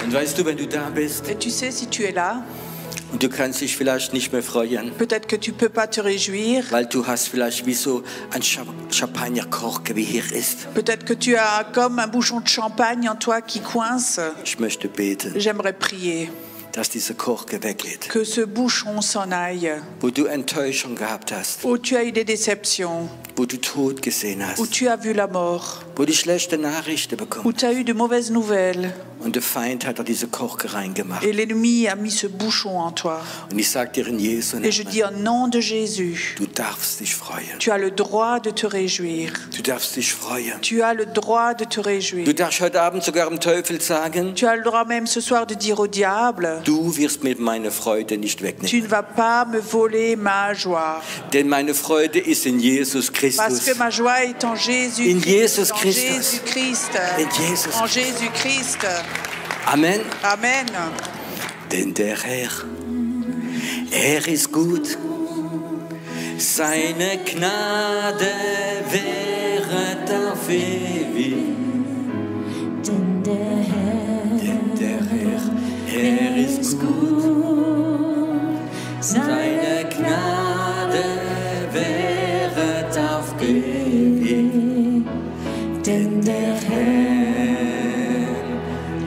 Und weißt du, wenn du da bist Et tu sais, si tu es là, und du kannst dich vielleicht nicht mehr freuen, peut-être que tu peux pas te réjouir. weil du hast vielleicht wie so ein Champagnerkork, wie hier ist. Peut-être que tu as comme un bouchon de champagne en toi qui coince. Ich möchte beten, J'aimerais prier dass dieser Kork weggeht. que ce bouchon s'en aille. Wo du Enttäuschung gehabt hast, Où tu as eu des déceptions, wo du Tod gesehen où hast, tu as vu la mort, wo du schlechte Nachrichten où bekommen tu as eu de mauvaises nouvelles. und der Feind hat da diese Kork reingemacht. Et l'ennemi a mis ce bouchon en toi. Und ich sage dir in Jesu Et je Namen, dis au nom de Jésus, du darfst dich freuen. tu as le droit de te réjouir. Du darfst dich freuen. Tu as le droit de te Du réjouir. darfst heute Abend sogar dem Teufel sagen, Tu as le droit même ce soir de dire au diable, du wirst mir meine Freude nicht tu wegnehmen. ne vas pas me voler ma joie. Denn meine Freude ist in Jesus Parce que Christus. ma joie est en Jésus. In Jesus En Christus. Jésus-Christ. In Jesus En Jésus-Christ. Amen. Amen. Denn der Herr, er ist gut. Seine Gnade währet auf ewig. Denn der Herr, er ist gut. Seine Gnade währet auf ewig. Denn der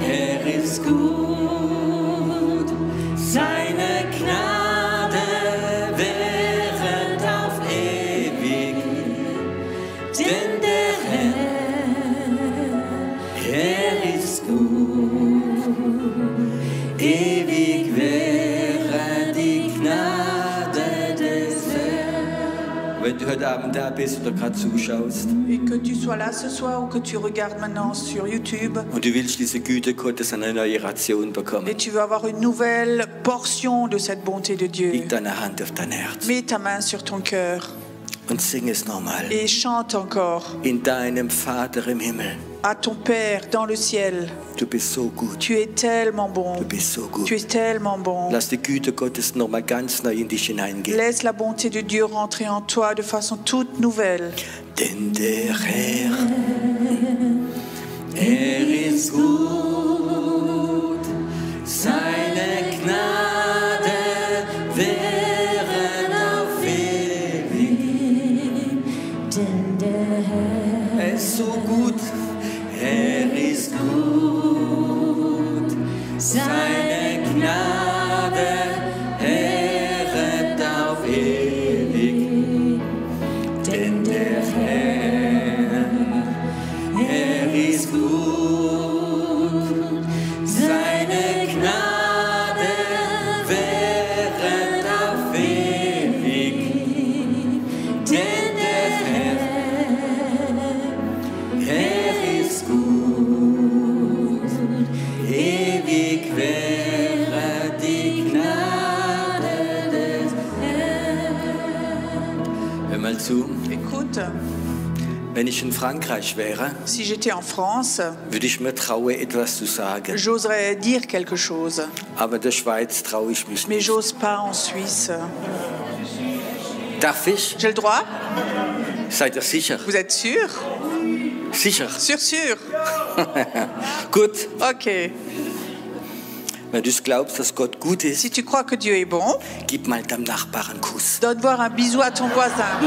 Er ist gut, seine Gnade währet auf ewig, denn der Herr, er ist gut, ewig wäre die Gnade des Herrn. Wenn du heute Abend da bist oder gerade zuschaust Et que tu sois là ce soir ou que tu regardes maintenant sur YouTube und du willst diese Güte Gottes eine neue Ration bekommen, et tu veux avoir une nouvelle portion de cette bonté de Dieu, leg deine Hand auf dein Herz mets ta main sur ton cœur und sing es nochmal. et chante encore In deinem Vater im Himmel, à ton Père dans le ciel. du bist so gut, Tu es tellement du bon. bist so gut. Tu es tellement bon. Lass die Güte Gottes nochmal ganz neu in dich hineingehen. Laisse la bonté de Dieu rentrer en toi de façon toute nouvelle. Denn der Herr, er ist gut, seine Gnade währet auf ewig. Denn der Herr Er ist so gut, er ist gut, seine Gnade währet auf ewig. Denn der Herr, er ist gut, seine Gnade währet auf ewig. Denn der Herr, er ist gut, ewig wäre die Gnade des Herrn. Hör mal zu, Écoute, wenn ich in Frankreich wäre, si j'étais en France, würde ich mir trauen, etwas zu sagen. j'oserais dire quelque chose. Aber der Schweiz traue ich mich Mais nicht. j'ose pas en Suisse. Darf ich? J'ai le droit? Seid ihr sicher? Vous êtes sûr? Sicher. Sûr, sûr. Gut. Ok. Wenn du glaubst, dass Gott gut ist, Si tu crois que Dieu est bon, gib mal deinem Nachbarn einen Kuss. donne voir un bisou à ton voisin.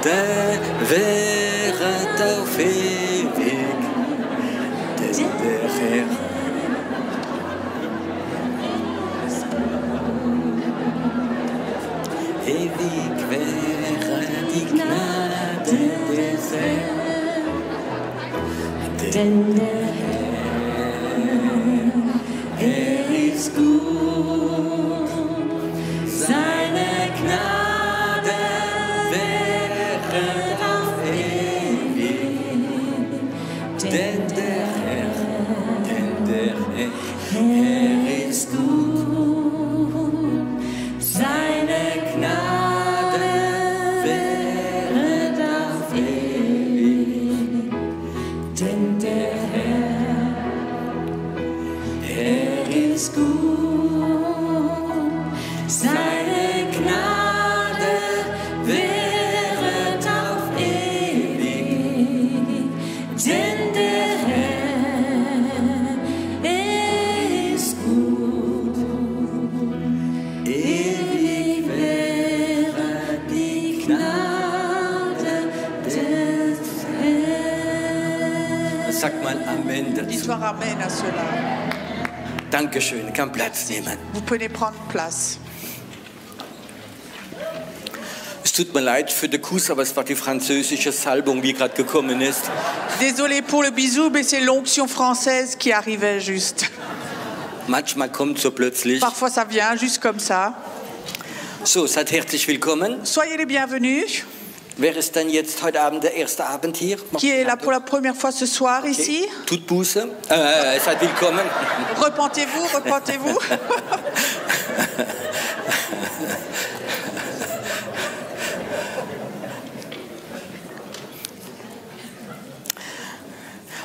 Der währet auf ewig, denn der Herr. Ewig wäre die Gnade des Herrn, denn denn der Herr ist gut. Seine Gnade währet auf ewig. Denn der Herr ist gut. Seine Gnade währet auf ewig. denn der Herr Ist gut. Seine Gnade währet auf ewig. denn der Herr ist gut. Ewig wäre die Gnade des Herrn. Sag mal Amen dazu. Dis-toi Amen à cela. Dankeschön, kann Platz nehmen. Vous pouvez prendre place. Es tut mir leid für den Kuss, aber es war die französische Salbung, wie gerade gekommen ist. Désolé pour le bisou, mais c'est l'onction française qui arrivait juste. Manchmal kommt so plötzlich. Parfois ça vient juste comme ça. So, seid herzlich willkommen. Soyez les bienvenus. Wer ist denn jetzt heute Abend der erste Abend hier? Qui est là pour la première fois ce soir ici? Tut Buße. Seid willkommen. Repentez-vous, repentez-vous.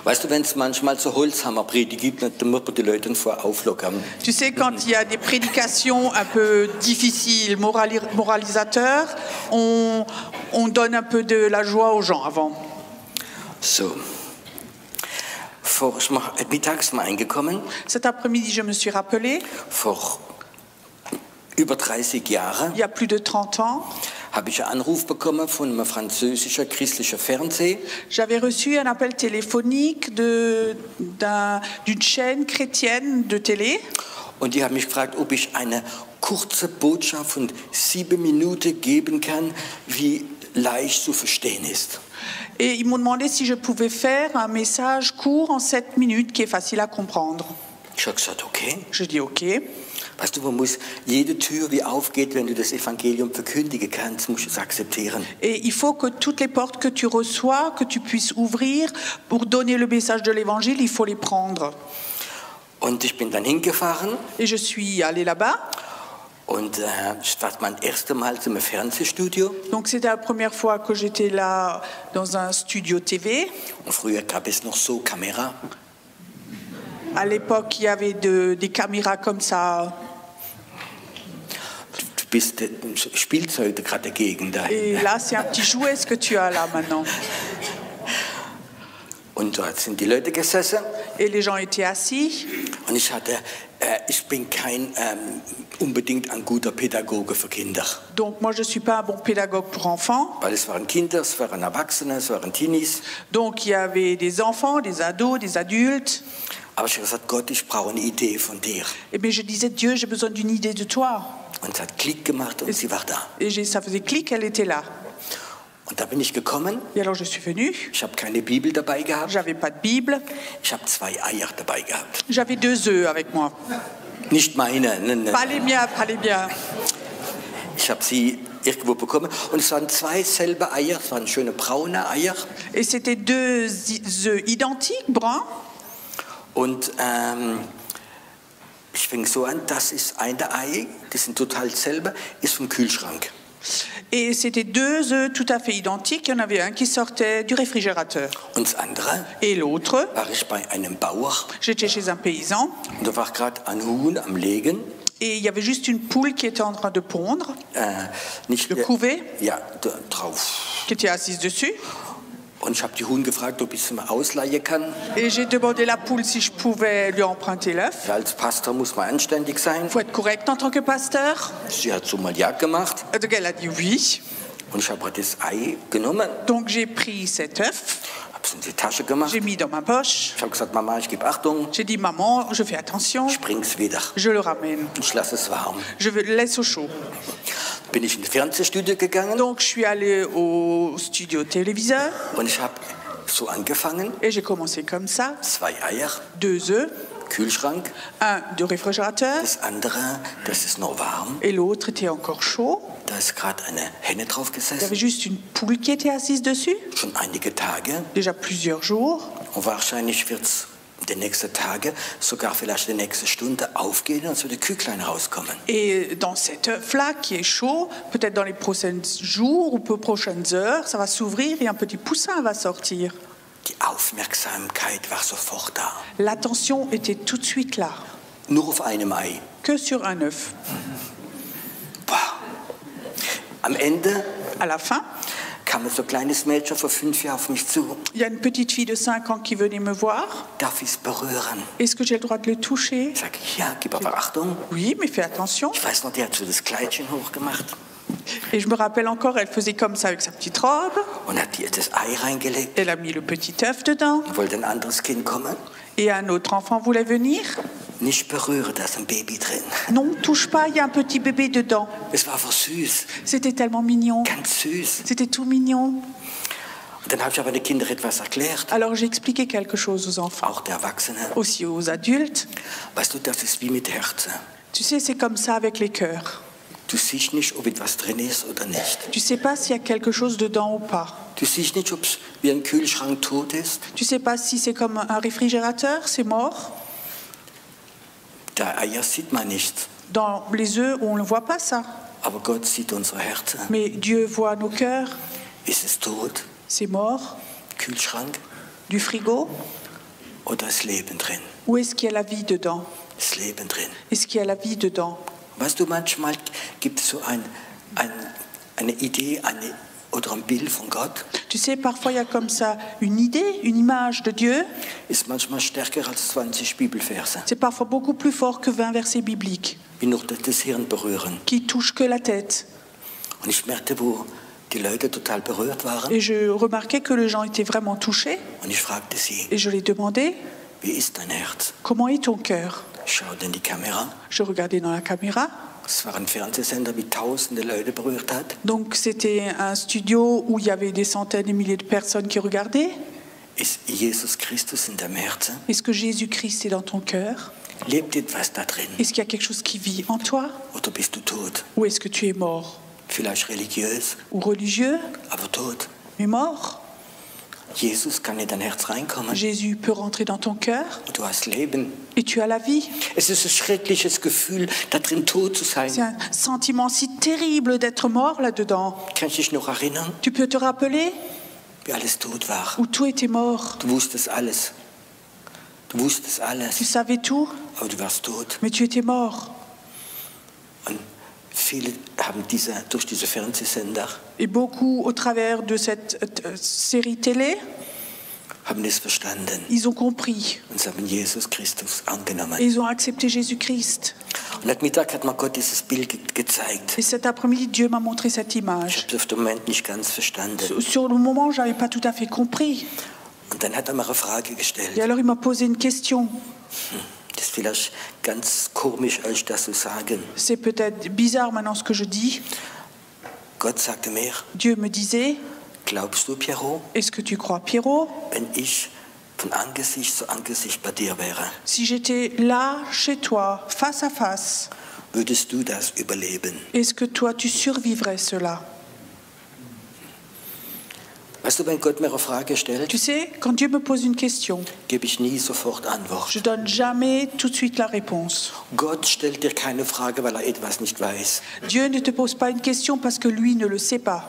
Weißt du, wenn es manchmal so Holzhammerpredigt gibt, dann muss man die Leute vor auflockern. Tu sais, quand il y a des prédications un peu difficiles, moralisateurs, on donne un peu de la joie aux gens avant. So. Mittags mal eingekommen, Cet après-midi, je me suis rappelé, vor über 30 Jahren, il y a plus de 30 ans, habe ich einen Anruf bekommen von einem französischen christlichen Fernsehen. j'avais reçu un appel téléphonique d'une chaîne chrétienne de télé. Und die haben mich gefragt, ob ich eine kurze Botschaft von 7 Minuten geben kann, wie leicht zu verstehen ist. Et ils m'ont demandé si je pouvais faire un message court en 7 minutes qui est facile à comprendre. Ich habe gesagt, okay. Je dis OK. Weißt du, man muss jede Tür, wie aufgeht, wenn du das Evangelium verkündigen kannst, musst du es akzeptieren. Et il faut que toutes les portes que tu reçois, que tu puisses ouvrir pour donner le message de l'évangile, il faut les prendre. Und ich bin dann hingefahren Et je suis allée là-bas. und das war mein erstes Mal zum Fernsehstudio. Donc c'était la première fois que j'étais là dans un studio TV. Und früher gab es noch so Kamera. À l'époque, il y avait des caméras comme ça. Du bist Spielzeuge gerade dagegen da. Et là, c'est un petit jouet ce que tu as là maintenant. Und dort sind die Leute gesessen. Et les gens étaient assis. Und ich bin kein unbedingt ein guter Pädagoge für Kinder. Donc moi, je ne suis pas un bon pédagogue pour enfants. Weil es waren Kinder, es waren Erwachsene, es waren Teenies. Donc il y avait des enfants, des ados, des adultes. Aber ich habe gesagt, Gott, ich brauche eine Idee von dir. Et bien je disais, Dieu, j'ai besoin d'une idée de toi. Und es hat Klick gemacht und sie war da. Et ça faisait clic, elle était là. Und da bin ich gekommen. Et alors je suis venue. Ich habe keine Bibel dabei gehabt. J'avais pas de Bible. Ich habe 2 Eier dabei gehabt. J'avais 2 œufs avec moi. Nicht meine. Ne. Pas les miens, pas les miens. Ich habe sie irgendwo bekommen. Und es waren 2 selbe Eier. Es waren schöne braune Eier. Et c'était 2 œufs identiques, bruns. Und ich fing so an, das ist eine Ei, die sind total selber, ist vom Kühlschrank. Et c'était 2 œufs tout à fait identiques. Il y en avait un qui sortait du réfrigérateur. Und das andere Et l'autre, war ich bei einem Bauer. j'étais chez un paysan. Und da war gerade ein Huhn am Legen. Et il y avait juste une poule qui était en train de pondre, Nicht le couver, Ja, drauf. qui était assise dessus. Und ich habe die Huhn gefragt, ob ich sie mal ausleihen kann. Et j'ai demandé à la poule si je pouvais lui emprunter l'œuf. Ja, als Pastor muss man anständig sein. Il faut être correct en tant que pasteur. Sie hat so mal ja gemacht. Donc elle a dit oui. Und ich habe das Ei genommen, Donc j'ai pris cet œuf, habe es in die Tasche gemacht. j'ai mis dans ma poche. Ich habe gesagt, Mama, ich gebe Achtung, J'ai dit maman, je fais attention, ich bring's wieder. je le ramène. Ich lasse es warm. Je le laisse au chaud. Bin ich in das Fernsehstudio gegangen Donc je suis allée au studio téléviseur und ich habe so angefangen. Et j'ai commencé comme ça. 2 Eier, 2 œufs, Kühlschrank. un de réfrigérateur Das andere, das ist noch warm. et l'autre était encore chaud. Da ist gerade eine Henne drauf Il y avait gesessen. juste une poule qui était assise dessus, Schon einige Tage. déjà plusieurs jours. Und wahrscheinlich wird es die nächsten Tage, sogar vielleicht die nächste Stunde aufgehen und so die Küchlein rauskommen. Et dans cet œuf-là qui est chaud, peut-être dans les prochains jours ou peu prochaines heures, ça va s'ouvrir et un petit poussin va sortir. Die Aufmerksamkeit war sofort da. L'attention était tout de suite là, Nur auf einem Ei. que sur un œuf. Boah. Am Ende À la fin, kam so ein kleines Mädchen vor 5 Jahren auf mich zu. il y a une petite fille de 5 ans qui venait me voir. Darf ich es berühren? Est-ce que j'ai le droit de le toucher? Ich sage, ja, gib aber Achtung. Oui, mais fais attention. Ich weiß noch, die hat so das Kleidchen hochgemacht Et je me rappelle encore, elle faisait comme ça avec sa petite robe. und hat dir das Ei reingelegt. Elle a mis le petit œuf dedans. Wollte ein anderes Kind kommen? Et un autre enfant voulait venir. Nicht berühren, da ist ein Baby drin. Non, touche pas, il y a un petit bébé dedans. Es war einfach süß, C'était tellement mignon. ganz süß. C'était tout mignon. Und dann habe ich aber den Kindern etwas erklärt, Alors j'ai expliqué quelque chose aux enfants, auch der Erwachsenen. aussi aux adultes. Weißt du, das ist wie mit Herzen. Tu sais, c'est comme ça avec les cœurs. Du siehst nicht, ob etwas drin ist oder nicht. Tu sais pas s'il y a quelque chose dedans ou pas. Du siehst nicht, ob es wie ein Kühlschrank tot ist. Tu sais pas si c'est comme un réfrigérateur, c'est mort. Der Eier sieht man nicht, Dans les œufs, on ne voit pas ça. aber Gott sieht unsere Herzen. Mais Dieu voit nos cœurs. Ist es tot, C'est mort. Kühlschrank, Du frigo. oder ist Leben drin? Où est-ce qu'il y a la vie dedans? Ist Leben drin? Est-ce qu'il y a la vie dedans? Weißt du, manchmal gibt es so eine Idee oder ein Bild von Gott, Tu sais, parfois il y a comme ça une idée, une image de Dieu. ist manchmal stärker als 20 Bibelverse, C'est parfois beaucoup plus fort que 20 versets bibliques die nur das Hirn berühren. qui touchent que la tête. Und ich merkte, wo die Leute total berührt waren, Et je remarquais que les gens étaient vraiment touchés. und ich fragte sie, Et je les demandais, wie ist dein Herz? comment est ton cœur? Ich schaute in die Kamera. Je regardais dans la caméra. Es war ein Fernsehsender, wie tausende Leute berührt hat. Donc c'était un studio où il y avait des centaines et milliers de personnes qui regardaient. Ist Jesus Christus in deinem Herzen? Est-ce que Jésus-Christ est dans ton cœur? Lebt etwas da drin? Est-ce qu'il y a quelque chose qui vit en toi? Oder bist du tot? Ou est-ce que tu es mort? Vielleicht religiös, Ou religieux, aber tot. mais mort? Jesus kann in dein Herz reinkommen Jésus peut rentrer dans ton cœur und du hast Leben. et tu as la vie. Es ist ein schreckliches Gefühl, da drin tot zu C'est sein. un sentiment si terrible d'être mort là-dedans. Kannst du dich noch erinnern, Tu peux te rappeler wie alles tot war? où tout était mort. Du wusstest alles. Du wusstest Tu alles, savais tout, aber du warst tot. mais tu étais mort. Und viele haben durch diese Fernsehsender Et beaucoup, au travers de cette série télé, haben es verstanden ils ont compris. und sie haben Jesus Christus angenommen. Et ils ont accepté Jésus-Christ. Und heute Mittag hat mir Gott dieses Bild gezeigt. Et cet après-midi, Dieu m'a montré cette Ich image. habe es auf den Moment nicht ganz verstanden. Sur le moment, je n'avais pas tout à fait compris. Und dann hat er mir eine Frage Et gestellt. alors, il m'a posé une question. Das ist vielleicht ganz komisch, euch das zu sagen. C'est peut-être bizarre maintenant ce que je dis. Gott sagte mir, Dieu me disait, glaubst du, Pierrot, est-ce que tu crois, Pierrot, wenn ich von Angesicht zu Angesicht bei dir wäre, si j'étais là, chez toi, face à face, würdest du das überleben? est-ce que toi, tu survivrais cela? Weißt du, wenn Gott mir eine Frage stellt, Tu sais, quand Dieu me pose une question, gebe ich nie sofort Antwort. je donne jamais tout de suite la réponse. Gott stellt dir keine Frage, weil er etwas nicht weiß, Dieu ne te pose pas une question parce que lui ne le sait pas.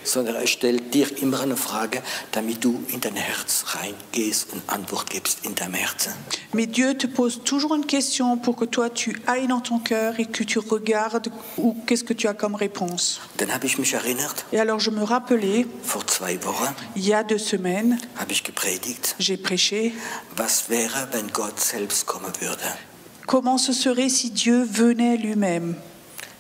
sondern er stellt dir immer eine Frage, damit du in dein Herz reingehst und Antwort gibst in deinem Herzen. Mais Dieu te pose toujours une question pour que toi, tu ailles dans ton cœur et que tu regardes ou qu'est-ce que tu as comme réponse. Dann habe ich mich erinnert, Et alors, je me rappelais, vor 2 Wochen il y a 2 semaines, habe ich gepredigt, j'ai prêché. was wäre, wenn Gott selbst kommen würde. Comment ce serait si Dieu venait lui-même?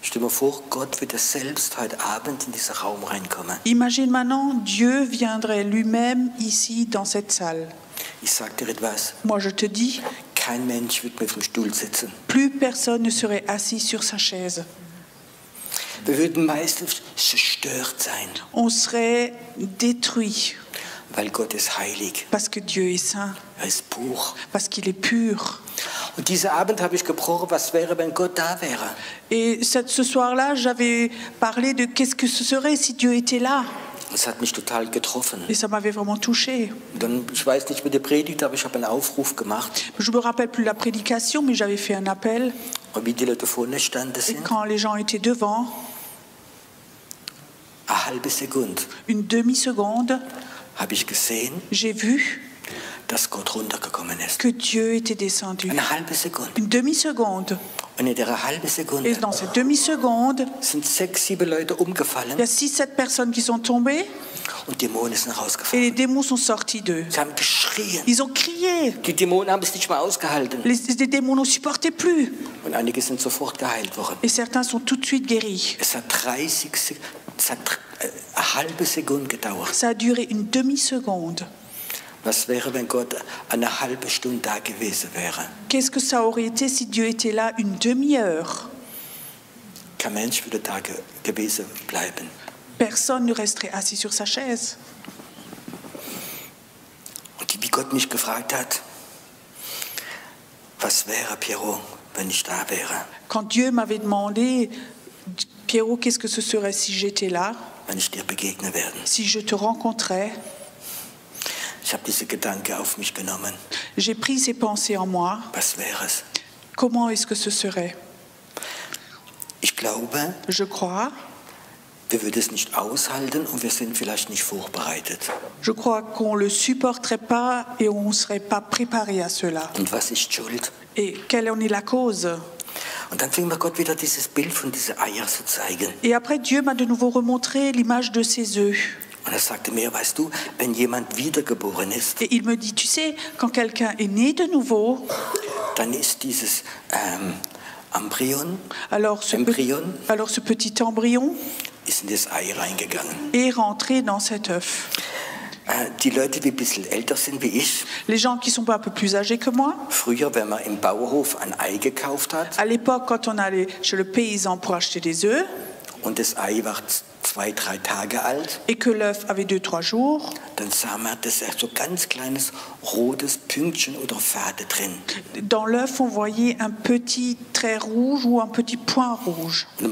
Stell dir vor, Gott würde selbst heute Abend in diesen Raum reinkommen. Imagine maintenant, Dieu viendrait lui-même ici dans cette salle. Ich sage dir etwas, Moi, je te dis, kein Mensch wird mehr auf dem Stuhl sitzen. plus personne ne serait assis sur sa chaise. Wir würden meistens zerstört sein, On serait détruit. Weil Gott ist heilig, parce que Dieu est saint, ist pur. parce qu'il est pur. Und diesen Abend habe ich gebrochen, was wäre, wenn Gott da wäre. Et ce soir-là, j'avais parlé de qu'est-ce que ce serait si Dieu était là. Das hat mich total getroffen. Et ça m'avait vraiment touché. Dann, ich weiß nicht, wie der Predigt, aber ich habe einen Aufruf gemacht. Je me rappelle plus la prédication, mais j'avais fait un appel. Und wie die Leute vorne standen Et sind, quand les gens étaient devant, eine halbe Sekunde une demi-seconde, habe ich gesehen, j'ai vu dass Gott runtergekommen ist. que Dieu était descendu. Eine halbe Sekunde. Une demi-seconde. Und in der halben Et Sekunde dans cette demi-seconde, sind 6, 7 Leute umgefallen il y a 6-7 personnes qui sont tombées und Dämonen sind et rausgefallen. les démons sont sortis d'eux. Sie haben geschrien. Ils ont crié. Die Dämonen haben es nicht mehr ausgehalten. Les démons ne supportaient plus. Und einige sind sofort geheilt worden. Et certains sont tout de suite guéris. Es hat 30 Sekunden, es hat eine halbe Sekunde gedauert. Ça a duré une demi-seconde. Was wäre, wenn Gott eine halbe Stunde da gewesen wäre? Qu'est-ce que ça aurait été si Dieu était là une demi-heure? Kein Mensch würde da gewesen bleiben. Personne ne resterait assis sur sa chaise. Und wie Gott mich gefragt hat, was wäre, Pierrot, wenn ich da wäre? Quand Dieu m'avait demandé, Pierrot, qu'est-ce que ce serait si j'étais là, Wenn ich dir begegne werde. si je te rencontrais? Ich habe diese Gedanken auf mich genommen. J'ai pris ces pensées en moi. Was wäre es? Comment est-ce que ce serait? Ich glaube, Je crois. wir würden es nicht aushalten und wir sind vielleicht nicht vorbereitet. Je crois qu'on ne le supporterait pas et on ne serait pas préparé à cela. Und was ist Schuld? Et quelle en est la cause? Und dann fing mir Gott wieder dieses Bild von diesen Eier zu zeigen. Et après, Dieu m'a de nouveau remontré l'image de ces œufs. Und er sagte mir, weißt du, wenn jemand wiedergeboren ist, Et il me dit, tu sais, quand quelqu'un est né de nouveau, dann ist dieses Embryon alors ce petit embryon ist in das Ei reingegangen. est rentré dans cet œuf. Die Leute, die ein bisschen älter sind wie ich, Les gens qui sont pas un peu plus âgés que moi, früher, wenn man im Bauernhof ein Ei gekauft hat à l'époque, quand on allait chez le paysan pour acheter des œufs, und das Ei war 2, 3 Tage alt, et que l'œuf avait 2-3 jours, dann sah man, dass da so ganz kleines rotes Pünktchen oder Fade drin. dans l'œuf, on voyait un petit trait rouge ou un petit point rouge. Und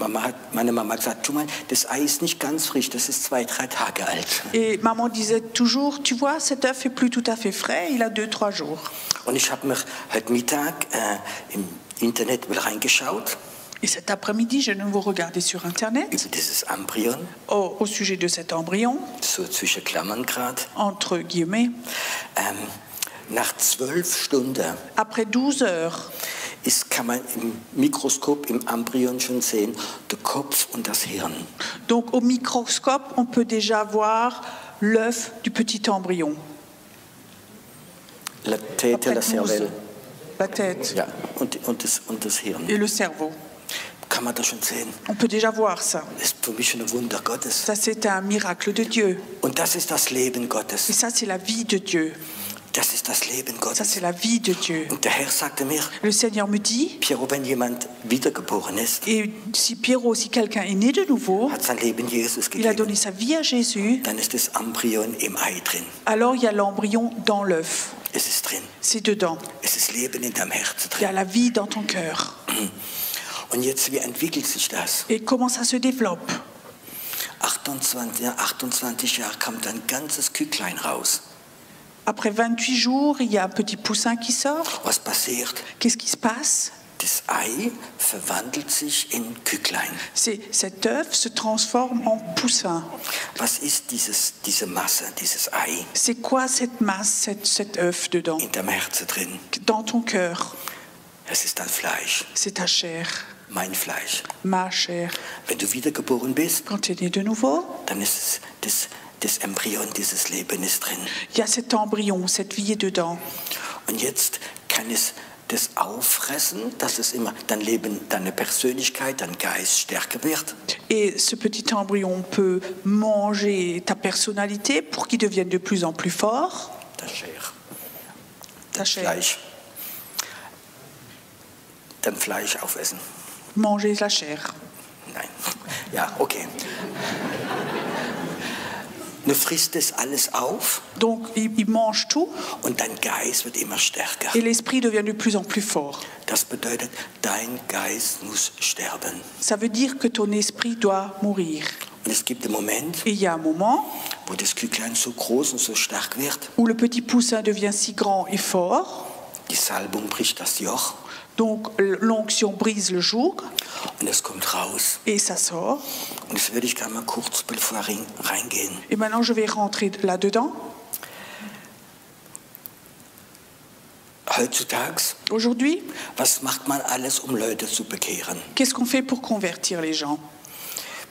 meine Mama hat gesagt, tu mal, das Ei ist nicht ganz frisch, das ist 2, 3 Tage alt. Et maman disait toujours, tu vois, cet œuf est plus tout à fait frais, il a 2-3 jours. Und ich habe mir heute Mittag im Internet mal reingeschaut Et cet après-midi, j'ai de nouveau regardé sur Internet über dieses Embryon, au sujet de cet embryon, so zwischen Klammern gerade. entre guillemets. Nach 12 Stunden Après 12 heures, kann man im Mikroskop im Embryon schon sehen, der Kopf und das Hirn. donc au microscope, on peut déjà voir l'œuf du petit embryon. La tête et la cervelle. La tête Ja, und das Hirn. et le cerveau. Kann man das schon sehen? On peut déjà voir ça. Das ist für mich ein Wunder Gottes. Ça, c'est un miracle de Dieu. Und das ist das Leben Et Gottes. ça, c'est la vie de Dieu. Das ist das Leben Ça, Gottes. c'est la vie de Dieu. Und der Herr sagte mir, Le Seigneur me dit, Piero, wenn jemand wiedergeboren ist, et si Pierrot, si quelqu'un est né de nouveau, hat sein Leben Jesus il a donné gegeben, sa vie à Jésus, dann ist das Embryon im Ei drin. alors il y a l'embryon dans l'œuf. Es ist drin. C'est dedans. Es ist Leben in deinem Herzen Il y a drin. la vie dans ton cœur. Und jetzt, wie entwickelt sich das? Et comment ça se développe? 28 Jahre kam dann ein ganzes Kücklein raus. Après 28 jours, il y a un petit poussin qui sort. Was passiert? Qu'est-ce qui se passe? Das Ei verwandelt sich in Kücklein. Cet œuf se transforme en poussin. Was ist diese Masse, dieses Ei C'est quoi cette masse, cet œuf dedans? in deinem Herzen drin? Dans ton cœur, Es ist dein Fleisch, c'est ta chair, mein Fleisch. ma chair. Wenn du wiedergeboren bist, Quand tu es né de nouveau, dann ist das Embryon, dieses Leben ist drin. il y a cet embryon, cette vie est dedans. Und jetzt kann es das auffressen, dass es immer dein Leben, deine Persönlichkeit, dein Geist stärker wird. Et ce petit embryon peut manger ta personnalité pour qu'il devienne de plus en plus fort. Das Chair. Ta chair. Fleisch. Dein Fleisch aufessen. Manger la chair. Nein. Ja, okay. du frisst das alles auf Donc il mange tout und dein Geist wird immer stärker. et l'esprit devient de plus en plus fort. Das bedeutet, dein Geist muss sterben. Ça veut dire que ton esprit doit mourir. Und es gibt einen Moment, Et il y a un moment wo das Küchlein so groß und so stark wird. où le petit poussin devient si grand et fort, Die Salbung bricht das Joch donc l'onction brise le joug und es kommt raus. et ça sort. Und das würde ich gerne mal kurz bevor reingehen. Et maintenant je vais rentrer là-dedans. Heutzutage, Aujourd'hui, was macht man alles, um Leute zu bekehren? qu'est-ce qu'on fait pour convertir les gens?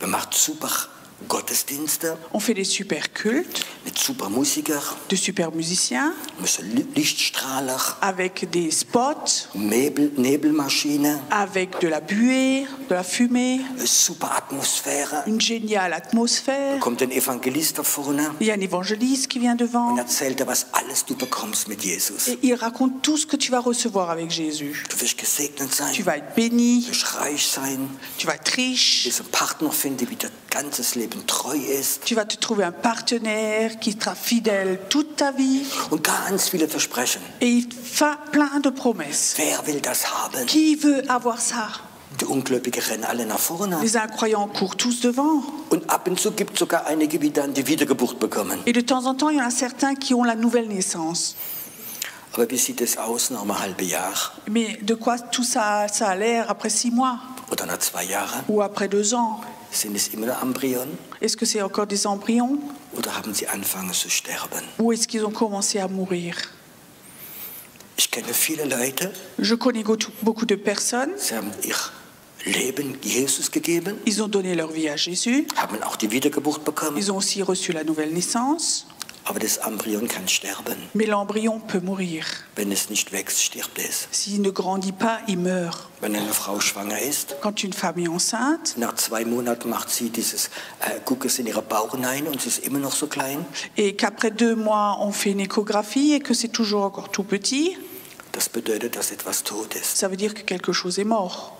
Man macht super Gottesdienste On fait des super cultes, mit super Musikern, de super musiciens, mit so Lichtstrahler, avec des spots, Nebelmaschine, avec de la buée, de la fumée, eine super Atmosphäre. une géniale atmosphère. Kommt ein Evangelist da vorne Il y a un évangéliste qui vient devant und erzählt dir, was alles du bekommst mit Jesus. et il raconte tout ce que tu vas recevoir avec Jésus. Du wirst gesegnet sein, Tu vas être béni, du wirst reich sein, tu vas être du riche, wirst einen Partner finden, wie dein ganzes Leben treu ist. tu vas te trouver un partenaire qui sera fidèle toute ta vie Und ganz viele Versprechen. et il fait plein de promesses. Wer will das haben? Qui veut avoir ça? Die Ungläubigen rennen alle nach vorne. Les incroyants courent tous devant. Und ab und zu gibt es sogar einige, die dann die Wiedergeburt bekommen. Et de temps en temps, il y en a certains qui ont la nouvelle naissance. Aber wie sieht es aus nach einem halben Jahr Mais de quoi tout ça, ça a l'air après 6 mois oder nach 2 Jahren? ou après 2 ans? Sind es immer noch Embryonen Est-ce que c'est encore des embryons oder haben sie angefangen zu sterben? ou est-ce qu'ils ont commencé à mourir? Ich kenne viele Leute, Je connais beaucoup de personnes. sie haben ihr Leben Jesus gegeben, Ils ont donné leur vie à Jésus. haben auch die Wiedergeburt bekommen, Ils ont aussi reçu la nouvelle naissance. aber das Embryon kann sterben. Mais l'embryon peut mourir. Wenn es nicht wächst, stirbt es. S'il ne grandit pas, il meurt. Wenn eine Frau schwanger ist, Quand une femme est enceinte nach 2 Monaten macht sie dieses Guckes in ihre Bauch hinein und sie ist immer noch so klein. et qu'après 2 mois, on fait une échographie et que c'est toujours encore tout petit, Das bedeutet, dass etwas tot ist. ça veut dire que quelque chose est mort.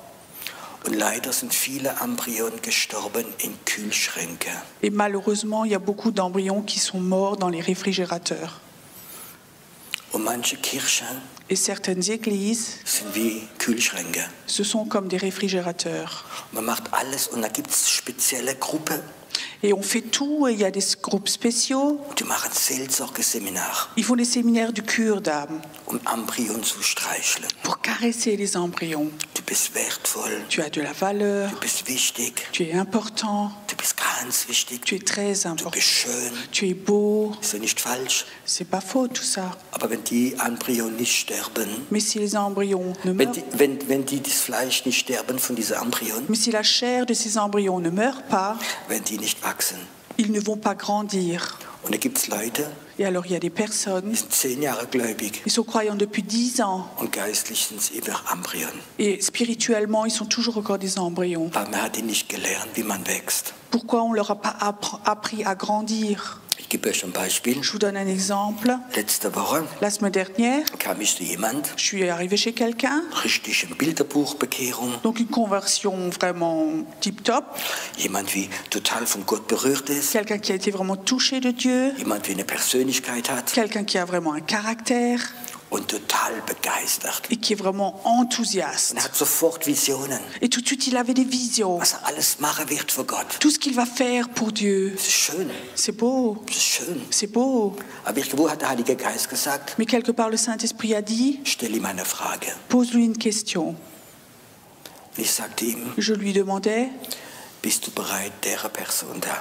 Und leider sind viele Embryonen gestorben in Kühlschränke. Et malheureusement, il y a beaucoup d'embryons qui sont morts dans les réfrigérateurs. Und manche Kirchen Et certaines églises, sind wie Kühlschränke. ce sont comme des réfrigérateurs. Man macht alles und da gibt es spezielle Gruppen, Et on fait tout, et il y a des groupes spéciaux. die machen Seelsorgeseminar, Ils font des séminaires du cure d'âme um Embryonen zu streicheln. pour caresser les embryons. Du bist wertvoll, Tu as de la valeur, du bist wichtig, tu es important, du bist ganz wichtig, tu es très du important, bist schön. tu es beau. Ist ja nicht falsch. C'est pas faux tout ça. Aber wenn die Embryonen nicht sterben, Mais si les embryons ne wenn meurent, die das Fleisch nicht sterben von diesen Embryonen, mais si la chair de ces embryons ne meurt pas, werden die nicht wachsen. ils ne vont pas grandir. Und da gibt es Leute, Et alors il y a des personnes, die sind 10 Jahre gläubig ils sont croyants depuis 10 ans und geistlich sind sie immer Embryonen. et spirituellement ils sont toujours encore des embryons. Aber man hat ihnen nicht gelernt, wie man wächst. Pourquoi on leur a pas appris à grandir? Ich gebe euch ein Beispiel. Je vous donne un exemple. Letzte Woche La semaine dernière, kam ich zu jemand, je suis arrivée chez quelqu'un, richtig eine Bilderbuchbekehrung, donc une conversion vraiment tip-top, jemand wie total von Gott berührt ist, quelqu'un qui a été vraiment touché de Dieu, jemand wie eine Persönlichkeit hat quelqu'un qui a vraiment un caractère und total begeistert. et qui est vraiment enthousiaste. Und er hat sofort Visionen, Et tout de suite, il avait des visions. was er alles machen wird für Gott. Tout ce qu'il va faire pour Dieu. Das ist schön, C'est beau, das ist schön. c'est beau. Aber wo hat der Heilige Geist gesagt? Mais quelque part, le Saint-Esprit a dit, Stell ihm eine Frage. pose-lui une question. Und ich sagte ihm, Je lui demandais, bist du bereit, der Person da?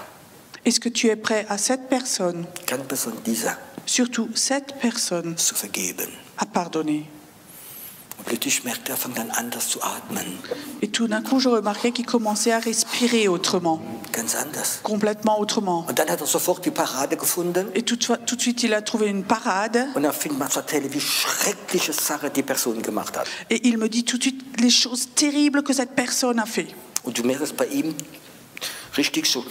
est-ce que tu es prêt à cette personne, Kann Person dieser surtout cette personne, zu vergeben? à pardonner? Und plötzlich merkte er, fängt dann an, das zu atmen. Et tout d'un coup, je remarquais qu'il commençait à respirer autrement, Ganz anders. complètement autrement. Und dann hat er sofort die Parade gefunden. Et tout de suite, il a trouvé une parade. Und er fing mal zu erzählen, wie schreckliche Sache die Person gemacht hat. Et il me dit tout de suite les choses terribles que cette personne a fait. Und du merkst bei ihm richtig so,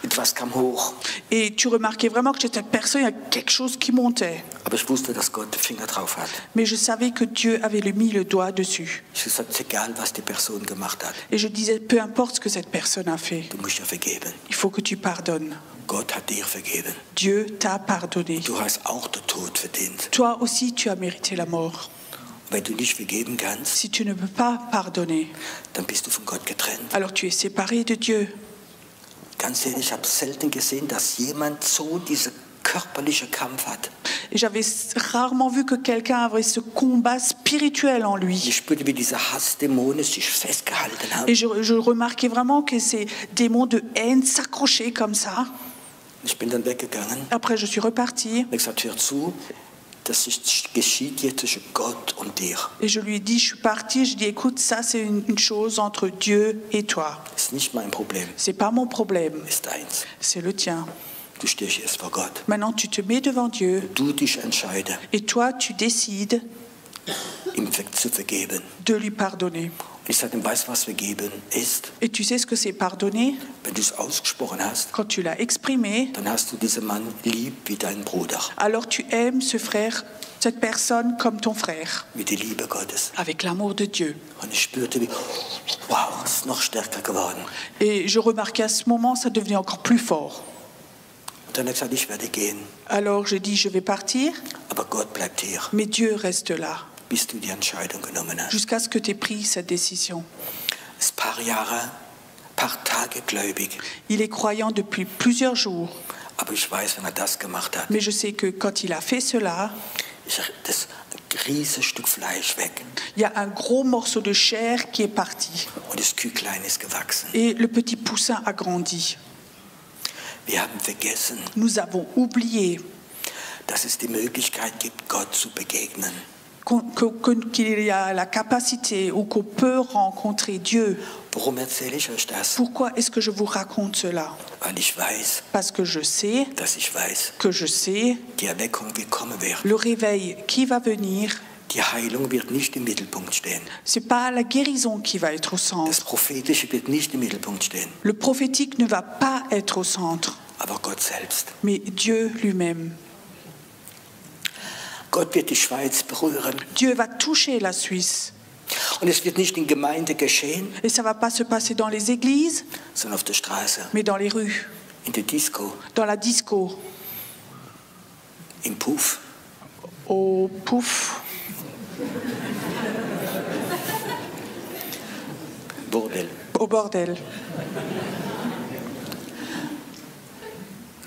etwas kam hoch. Et tu remarquais vraiment que chez cette personne, il y a quelque chose qui montait. Aber ich wusste, dass Gott den Finger drauf hat. Mais je savais que Dieu avait mis le doigt dessus. Ich habe gesagt, es ist egal, was die Person gemacht hat. Et je disais, peu importe ce que cette personne a fait, Du musst ja vergeben. il faut que tu pardonnes. Gott hat dir vergeben. Dieu t'a pardonné. Du hast auch den Tod verdient. Toi aussi, tu as mérité la mort. Wenn du nicht vergeben kannst, Si tu ne peux pas pardonner, dann bist du von Gott getrennt. alors tu es séparé de Dieu. Ganz ehrlich, ich habe selten gesehen, dass jemand so diesen körperlichen Kampf hat. Et j'avais rarement vu que quelqu'un avait ce combat spirituel en lui. Ich spürte, wie diese Hassdämonen sich festgehalten haben. Et je remarquais vraiment que ces démons de haine s'accrochaient comme ça. Ich bin dann weggegangen Après, je suis repartie und gesagt, hör zu, das geschieht jetzt zwischen Gott und dir. et je lui ai dit, je suis partie, je dis, écoute, ça c'est une chose entre Dieu et toi. Das ist nicht mein Problem, C'est pas mon problème, ist deins. c'est le tien. Du stehst jetzt vor Gott. Maintenant, tu te mets devant Dieu Du dich entscheide, et toi, tu décides ihm zu vergeben. de lui pardonner. Und ich sagte ihm, weißt du, was vergeben ist? Et tu sais ce que c'est pardonner? Wenn du es ausgesprochen hast, Quand tu l'as exprimé, dann hast du diesen Mann lieb wie deinen Bruder, alors tu aimes ce frère, cette personne comme ton frère, wie die Liebe Gottes. avec l'amour de Dieu. Und ich spürte, wie, wow, es ist noch stärker geworden. Et je remarquais à ce moment, ça devenait encore plus fort. Und dann hat er gesagt, ich werde gehen, Alors j'ai dit, je vais partir, aber Gott bleibt hier, mais Dieu reste là, bis du die Entscheidung genommen hast. jusqu'à ce que tu aies pris cette décision. Es ist ein paar Jahre, paar Tage gläubig, Il est croyant depuis plusieurs jours, aber ich weiß, wenn er das gemacht hat, mais je sais que quand il a fait cela, ist das ein riesiges Stück Fleisch weg il y a un gros morceau de chair qui est parti und das Küchlein ist gewachsen. et le petit poussin a grandi. Wir haben vergessen, Nous avons oublié dass es die Möglichkeit gibt, Gott zu begegnen. qu'il y a la capacité ou qu'on peut rencontrer Dieu. Warum erzähle ich euch das? Pourquoi est-ce que je vous raconte cela? Weil ich weiß, Parce que je sais dass ich weiß, que je sais die Erweckung wird kommen werden. le réveil qui va venir. Die Heilung wird nicht im Mittelpunkt stehen. C'est pas la guérison qui va être au Das centre. Prophetische wird nicht im Mittelpunkt stehen, Le prophétique ne va pas être au centre, aber Gott selbst. mais Dieu lui-même. Gott wird die Schweiz berühren. Dieu va toucher la Suisse. Und es wird nicht in Gemeinde geschehen, Et ça va pas se passer dans les églises, sondern auf der Straße, mais dans les rues, in der Disco, dans la disco, im Puff. au pouf, Bordel. au bordel.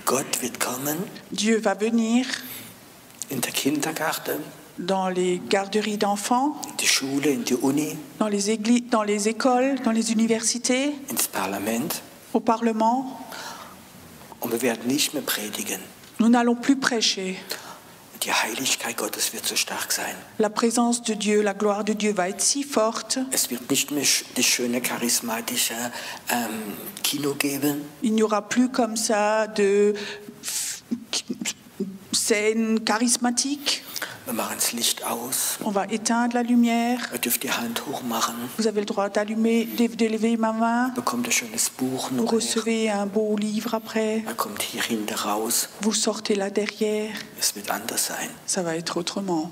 Gott wird kommen Dieu va venir in der Kindergarten, dans les garderies d'enfants, in der Schule, in der Uni, dans les églises, dans les écoles, dans les universités, ins Parlament. au Parlement. Und wir werden nicht mehr predigen. Nous n'allons plus prêcher. Die Heiligkeit Gottes wird so stark sein. La présence de Dieu, la gloire de Dieu va être si forte. Es wird nicht mehr das schöne, charismatische Kino geben, Il n'y aura plus comme ça de scènes charismatiques. wir machen das Licht aus, On va éteindre la lumière. ihr dürft die Hand hochmachen, Vous avez le droit d'allumer, d'élever ma main. bekommt ein schönes Buch Vous noch. recevez un beau livre après. Er kommt hier hinten raus. Vous sortez là derrière. Es wird anders sein. Ça va être autrement.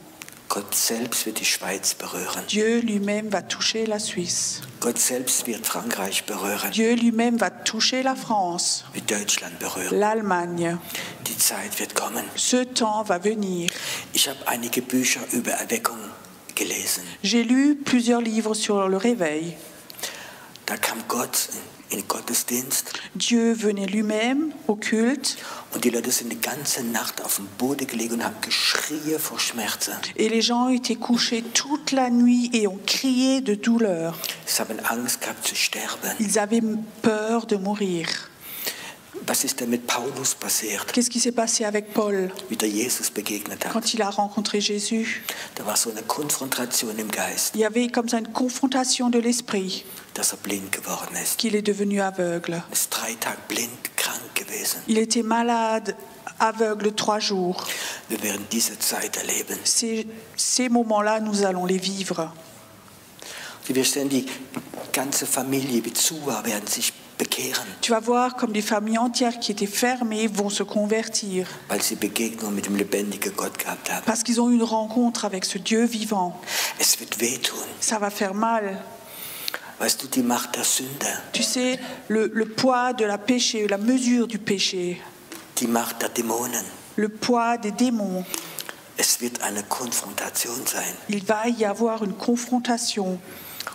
Gott selbst wird die Schweiz berühren. Dieu lui-même va toucher la Suisse. Gott selbst wird Frankreich berühren, Dieu lui-même va toucher la France, wird Deutschland berühren. l'Allemagne. Die Zeit wird kommen. Ce temps va venir. Ich habe einige Bücher über Erweckung gelesen. J'ai lu plusieurs livres sur le réveil. Da kam Gott in den Gottesdienst Dieu venait lui-même au culte und die Leute sind die ganze Nacht auf dem Boden gelegen und haben geschrien vor Schmerzen. et les gens étaient couchés toute la nuit et ont crié de douleur. Sie haben Angst gehabt zu sterben. Ils avaient peur de mourir. Was ist denn mit Paulus passiert, Qu'est-ce qui s'est passé avec Paul wie der Jesus begegnet hat? quand il a rencontré Jésus? Da war so eine Konfrontation im Geist, Il y avait comme ça une confrontation de l'esprit, dass blind geworden ist. qu'il est devenu aveugle. Er ist 3 Tage blind, krank gewesen. Il était malade, aveugle 3 jours. Wir werden diese Zeit erleben. Ces moments-là, nous allons les vivre. Wir sehen, die ganze Familie wie Zua werden sich bekehren, Tu vas voir comme des familles entières qui étaient fermées vont se convertir weil sie Begegnung mit dem lebendigen Gott gehabt haben. parce qu'ils ont eu une rencontre avec ce Dieu vivant. Es wird wehtun. Ça va faire mal. Weißt du, die Macht der Sünde, Tu sais, le poids de la péché, la mesure du péché, die Macht der Dämonen, le poids des démons. es wird eine Konfrontation sein Il va y avoir une confrontation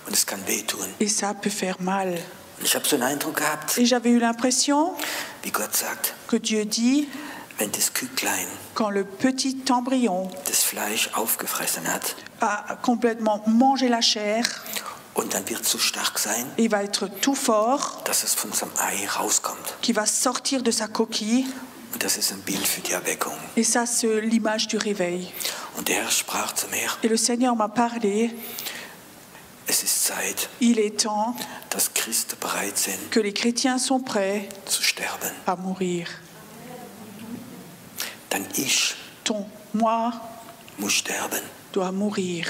und es kann wehtun. et ça peut faire mal. Und ich habe so einen Eindruck gehabt, Et j'avais eu l'impression wie Gott sagt, que Dieu dit, wenn das Küglein quand le petit embryon das Fleisch aufgefressen hat a complètement mangé la chair, und dann wird es so stark sein, il va être tout fort, dass es von seinem Ei rauskommt. qui va sortir de sa coquille. Und das ist ein Bild für die Erweckung. Et ça, c'est l'image du réveil. Und der Herr sprach zu mir, Et le Seigneur m'a parlé, es ist Zeit, il est temps dass Christen bereit sind que les chrétiens sont prêts zu sterben. à mourir. Dann ich Moi muss sterben. dois mourir.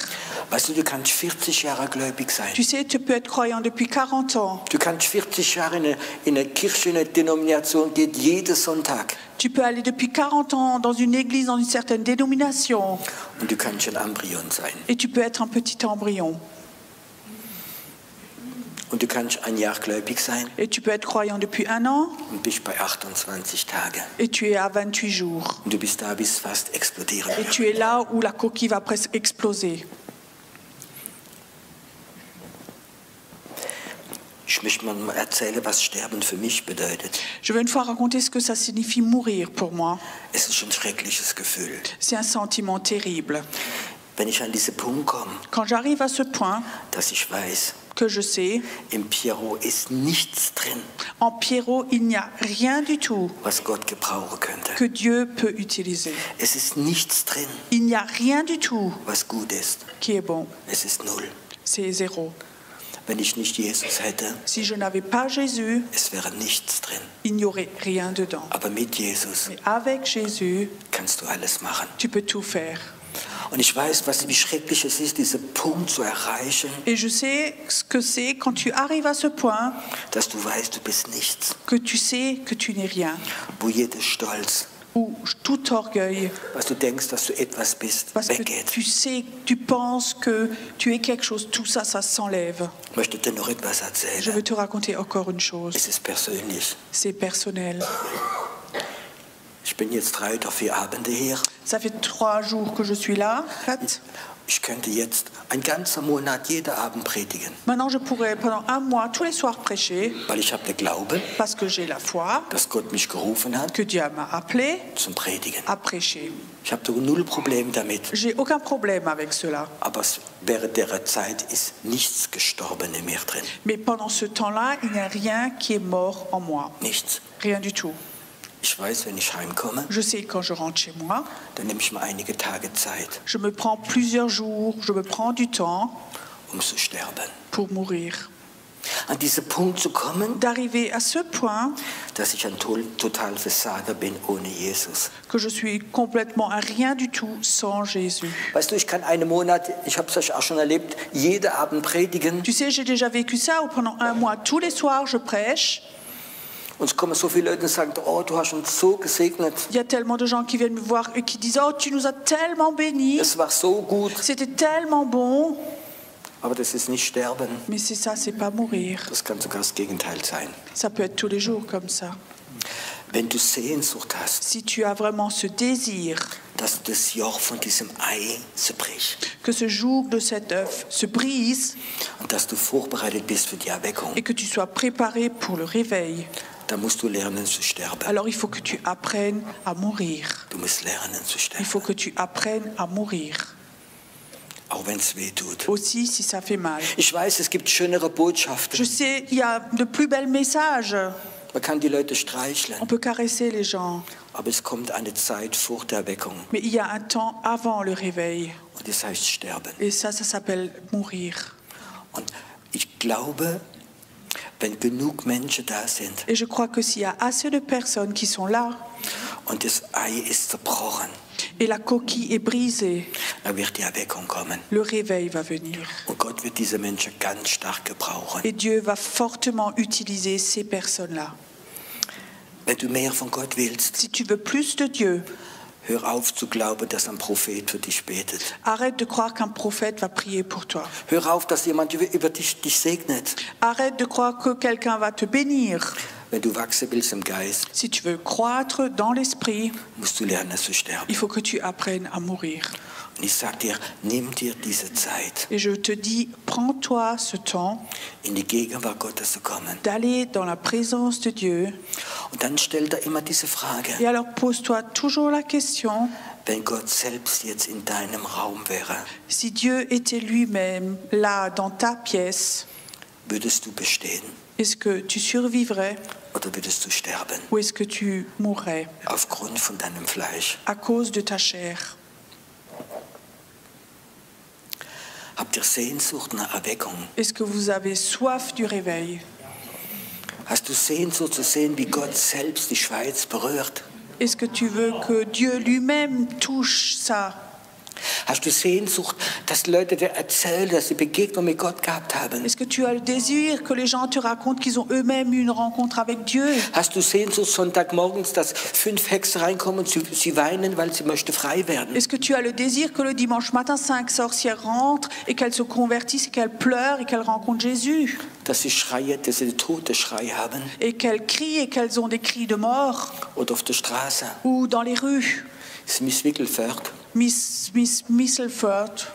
Weißt du kannst 40 Jahre gläubig sein. Tu sais, tu peux être croyant depuis 40 ans. Du kannst 40 Jahre in eine Kirche, in eine Denomination gehen, jeden Sonntag. Tu peux aller depuis 40 ans dans une église, dans une certaine dénomination. Und du kannst ein Embryon sein. Et tu peux être un petit embryon. Und du kannst ein Jahr gläubig sein Et tu peux être croyant depuis 1 an. und bist bei 28 Tagen. Et tu es à 28 jours. Und du bist da, bis es fast explodieren Et wird. tu es là où la coquille va presque exploser. Ich möchte mal erzählen, was Sterben für mich bedeutet. Je vais une fois raconter ce que ça signifie mourir pour moi. Es ist ein schreckliches Gefühl. C'est un sentiment terrible. Wenn ich an diesen Punkt komme, Quand j'arrive à ce point dass ich weiß, que je sais, im Pierrot ist nichts drin, en Pierrot, il n'y a rien du tout was Gott gebrauchen könnte. que Dieu peut utiliser. Es ist nichts drin, Il n'y a rien du tout was gut ist. qui est bon. Es ist null. C'est zéro. Wenn ich nicht Jesus hätte, Si je n'avais pas Jésus, es wäre nichts drin. il n'y aurait rien dedans. Aber mit Jesus Mais avec Jésus, kannst du alles machen. tu peux tout faire. Und ich weiß, wie schrecklich es ist, diesen Punkt zu erreichen, Et je sais ce que c'est quand tu arrives à ce point dass du weißt, du bist nichts. que tu sais que tu n'es rien. Wo jeder Stolz, Ou tout orgueil, was du denkst, dass du etwas bist, parce que weggeht. tu sais, tu penses que tu es quelque chose, tout ça, ça s'enlève. Ich möchte dir noch etwas Je erzählen. veux te raconter encore une chose. Es ist persönlich. C'est personnel. Ich bin jetzt 3 oder 4 Abende hier. Ça fait 3 jours que je suis là, 4. Ich könnte jetzt einen ganzen Monat jeden Abend predigen, Maintenant, je pourrais pendant 1 mois, tous les soirs, prêcher, weil ich habe den Glauben, parce que j'ai la foi, dass Gott mich gerufen hat que Dieu m'a appelé zum Predigen. à prêcher. Ich habe da null Problem damit. J'ai aucun problème avec cela. Aber während der Zeit ist nichts gestorben in mir drin. Mais pendant ce temps-là, il n'y a rien qui est mort en moi. Nichts. Rien du tout. Ich weiß, wenn ich heimkomme, Je sais quand je rentre chez moi, dann nehme ich mir einige Tage Zeit, je me prends plusieurs jours, je me prends du temps zu sterben. pour mourir. An diesen Punkt zu kommen, D'arriver à ce point dass ich ein total Versager bin ohne Jesus. que je suis complètement un rien du tout sans Jésus. Weißt du, ich kann einen Monat, ich habe es euch auch schon erlebt, jeden Abend predigen. Tu sais, j'ai déjà vécu ça où pendant 1 mois, tous les soirs, je prêche. Und es kommen so viele Leute und sagen, oh, du hast uns so gesegnet. Il y a tellement de gens qui viennent me voir et qui disent « Oh, tu nous as tellement bénis, Es war so gut. c'était tellement bon. Aber das ist nicht sterben. » Mais c'est ça, c'est pas mourir. Das kann sogar das Gegenteil sein. Ça peut être tous les jours comme ça. Wenn du Sehnsucht hast, Si tu as vraiment ce désir dass das Joch von diesem Ei zerbricht que ce joug de cet œuf se brise und dass du vorbereitet bist für die Erweckung, et que tu sois préparé pour le réveil, dann musst du lernen zu sterben. alors il faut que tu apprennes à mourir. Du musst lernen zu Il faut sterben, que tu apprennes à mourir. auch wenn es weh tut. Aussi si ça fait mal. Ich weiß, es gibt schönere Botschaften. Je sais, il y a de plus belles messages. Man kann die Leute streicheln, On peut caresser les gens. aber es kommt eine Zeit vor der Erweckung Mais il y a un temps avant le réveil. und das heißt sterben. Et ça s'appelle mourir. Und ich glaube, wenn genug Menschen da sind Et je crois que s'il y a assez de personnes qui sont là und das Ei ist zerbrochen, et la coquille est brisée, dann wird die Erweckung kommen. le réveil va venir. Und Gott wird diese Menschen ganz stark gebrauchen. Et Dieu va fortement utiliser ces personnes-là. Wenn du mehr von Gott willst, Si tu veux plus de Dieu, hör auf zu glauben, dass ein Prophet für dich betet. arrête de croire qu'un prophète va prier pour toi. Hör auf, dass jemand über dich segnet. Arrête de croire que quelqu'un va te bénir. Wenn du wachsen willst im Geist, Si tu veux croître dans l'esprit, musst du lernen zu sterben. il faut que tu apprennes à mourir. Und ich sage dir, nimm dir diese Zeit, Et je te dis, prends-toi ce temps in die Gegenwart Gottes zu kommen. d'aller dans la présence de Dieu. Und dann stell dir immer diese Frage, Et alors pose-toi toujours la question, wenn Gott selbst jetzt in deinem Raum wäre, si Dieu était lui-même là dans ta pièce, würdest du bestehen est-ce que tu survivrais oder würdest du sterben? ou est-ce que tu mourrais Aufgrund von deinem Fleisch. à cause de ta chair? Habt ihr Sehnsucht nach Erweckung? Est-ce que vous avez soif du réveil? Hast du Sehnsucht zu sehen, wie Gott selbst die Schweiz berührt? Est-ce que tu veux que Dieu lui-même touche ça? Hast du Sehnsucht, dass Leute dir erzählen, dass sie Begegnung mit Gott gehabt haben? Est-ce que tu as le désir que les gens te racontent qu'ils ont eux-mêmes eu une rencontre avec Dieu? Hast du Sehnsucht Sonntagmorgens, dass 5 Hexen reinkommen und sie weinen, weil sie möchte frei werden? Est-ce que tu as le désir que le dimanche matin, 5 sorcières rentrent et qu'elles se convertissent et qu'elles pleurent et qu'elles rencontrent Jésus? Dass sie schreien, dass sie den Todesschrei haben? Et qu'elles crient et qu'elles ont des cris de mort? Oder auf der Straße? Ou dans les rues? Das ist Miss Wickelfeld, Miss Misselford,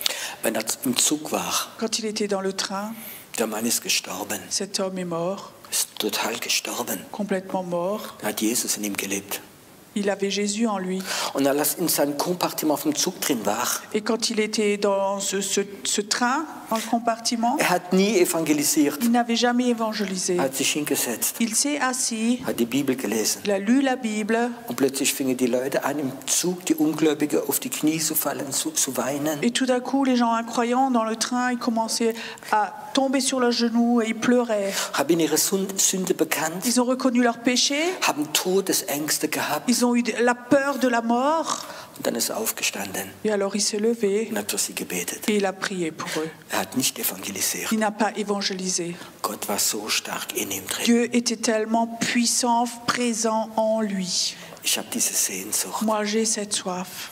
wenn er im Zug war. quand il était dans le train, Der Mann ist gestorben, cet homme est mort, ist total gestorben. complètement mort. Da hat Jesus in ihm gelebt. Il avait Jésus en lui. Und als er in seinem Kompartiment auf dem Zug drin war, Et quand il était dans ce train, dans le compartiment, hat nie evangelisiert. il n'avait jamais évangélisé. Er hat sich hingesetzt, Il s'est assis, hat die Bibel gelesen. il a lu la Bible, Und plötzlich fingen die Leute an, im Zug, die Ungläubigen, auf die Knie zu fallen, zu weinen. et tout d'un coup, les gens incroyants dans le train, ils commençaient à tomber sur leurs genoux et ils pleuraient. Haben ihre Sünde bekannt, Ils ont reconnu leurs péchés, haben Todesängste gehabt. ils ont eu la peur de la mort. Und dann ist er aufgestanden Et alors il s'est levé und hat für sie gebetet. et il a prié pour eux. Er hat nicht evangelisiert. Il n'a pas évangélisé. Gott war so stark in ihm drin. Dieu était tellement puissant, présent en lui. Ich habe diese Sehnsucht. Moi, j'ai cette soif.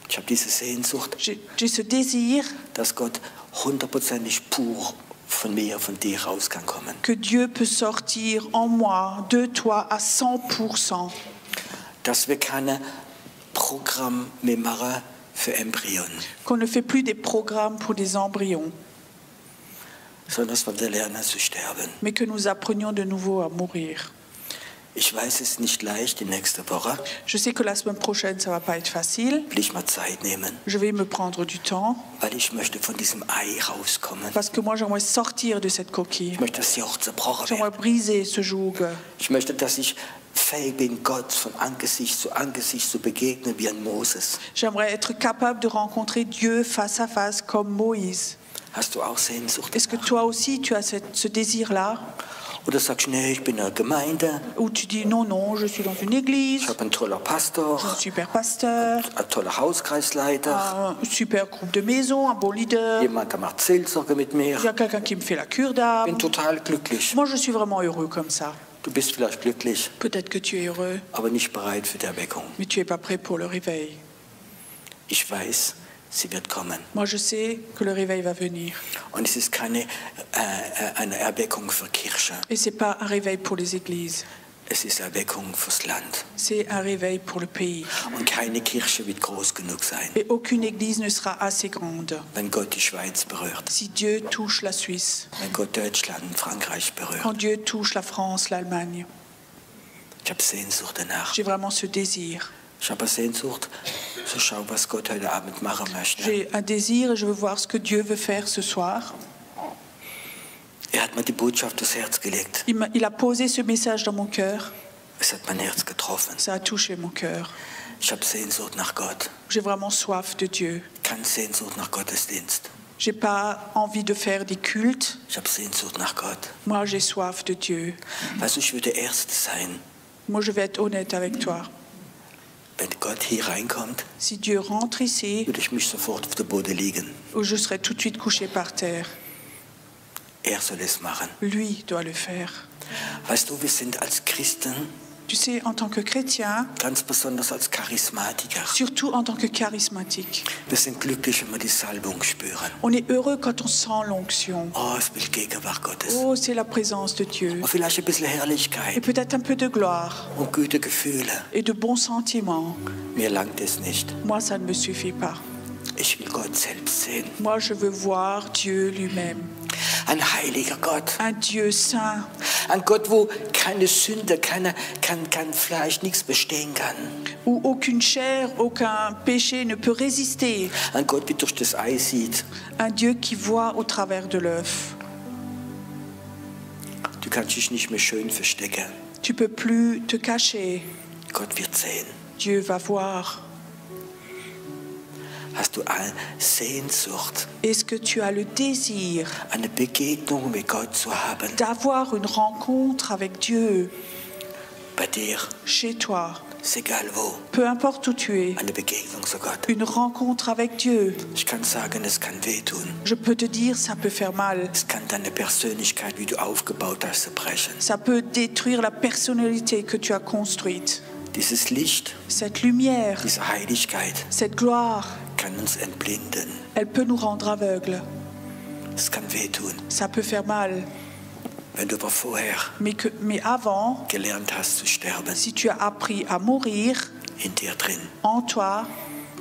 Ich habe diese Sehnsucht, J'ai ce désir dass Gott hundertprozentig pur von mir, von dir raus kann kommen. que Dieu peut sortir en moi, de toi, à 100%. Dass wir keine Programme mehr machen für Embryonen, Qu'on ne fait plus des programmes pour des embryons, sondern dass wir lernen zu sterben. mais que nous apprenions de nouveau à mourir. Ich weiß, es ist nicht leicht, die nächste Woche Je sais que la semaine prochaine, ça va pas être facile. will ich mal Zeit nehmen, Je vais me prendre du temps weil ich möchte von diesem Ei rauskommen. parce que moi, j'aimerais sortir de cette coquille. Ich möchte, dass die Joch zerbrochen J'aimerais wird. briser ce joug. Ich möchte, dass ich fähig bin, Gott von Angesicht zu begegnen wie ein Moses. J'aimerais être capable de rencontrer Dieu face à face comme Moïse. Hast du auch Sehnsucht? Est-ce que toi aussi, tu as ce désir-là? Oder sagst du, nee, ich bin in der Gemeinde, Ou tu dis non, non, je suis dans une église, ich habe einen tollen j'ai un Pastor, super pasteur, einen tollen Hauskreisleiter, un super groupe de maison, un bon leader, jemand, der macht Seelsorge mit il mir. y a quelqu'un qui me fait la cure Ich d'âme. bin total glücklich. Moi, je suis vraiment heureux comme ça. Du bist vielleicht glücklich, Peut-être que tu es heureux, aber nicht bereit für die Erweckung. mais tu n'es pas prêt pour le réveil. Ich weiß, sie wird kommen. Moi, je sais que le réveil va venir. Und es ist keine eine Erweckung für Kirche. Et ce n'est pas un réveil pour les églises, Es ist Erweckung fürs Land. c'est un réveil pour le pays. Und keine Kirche wird groß genug sein, Et aucune église ne sera assez grande wenn Gott die Schweiz berührt, si Dieu touche la Suisse, wenn Gott Deutschland und Frankreich berührt. quand Dieu touche la France, l'Allemagne. Ich habe Sehnsucht danach. J'ai vraiment ce désir. Ich habe Sehnsucht zu schauen, was Gott heute Abend machen möchte. J'ai un désir et je veux voir ce que Dieu veut faire ce soir. Er hat mir die Botschaft aufs Herz gelegt. Il a posé ce message dans mon cœur. Es hat mein Herz getroffen. Ça a touché mon cœur. Ich habe Sehnsucht nach Gott. J'ai vraiment soif de Dieu. Keine Sehnsucht nach Gottesdienst. J'ai pas envie de faire des cultes. Ich habe Sehnsucht nach Gott. Moi, j'ai soif de Dieu. Weißt du, ich will der Erste sein. Moi, je vais être honnête avec toi. Wenn Gott hier reinkommt, Si Dieu rentre ici, würde ich mich sofort auf den Boden liegen. je serai tout de suite couché par terre. Er soll es machen. Lui doit le faire. Weißt du, wir sind als Christen, Tu sais, en tant que chrétien, ganz besonders als Charismatiker, surtout en tant que charismatique, wir sind glücklich, wenn wir die Salbung spüren. on est heureux quand on sent l'onction. Oh, es will Gegenwart Gottes. Oh, c'est la présence de Dieu. Und vielleicht ein bisschen Et Herrlichkeit peut-être un peu de gloire und gute Gefühle. et de bons sentiments. Mir langt es nicht. Moi, ça ne me suffit pas. Ich will Gott selbst sehen. Moi, je veux voir Dieu lui-même. Ein heiliger Gott. Un Dieu saint. Ein Gott, wo keine Sünde, kein Fleisch, nichts bestehen kann. Où aucune chair, aucun péché ne peut résister. Ein Gott, wie durch das Ei sieht. Un Dieu qui voit au travers de l'œuf. Du kannst dich nicht mehr schön verstecken. Tu peux plus te cacher. Gott wird sehen. Dieu va voir. Hast du eine Sehnsucht, Est-ce que tu as le désir eine Begegnung mit Gott zu haben? d'avoir une rencontre avec Dieu Bei dir, chez toi, ist egal wo, peu importe où tu es, eine Begegnung zu Gott. une rencontre avec Dieu? Ich kann sagen, es kann wehtun. Je peux te dire, ça peut faire mal. Es kann deine Persönlichkeit, wie du aufgebaut hast, zerbrechen. Ça peut détruire la personnalité que tu as construite. Dieses Licht, Cette lumière, diese Heiligkeit cette gloire, kann uns entblinden. elle peut nous rendre aveugles. Es kann wehtun. Ça peut faire mal. Wenn du aber vorher Mais avant, gelernt hast zu sterben, si tu as appris à mourir in dir drin, en toi,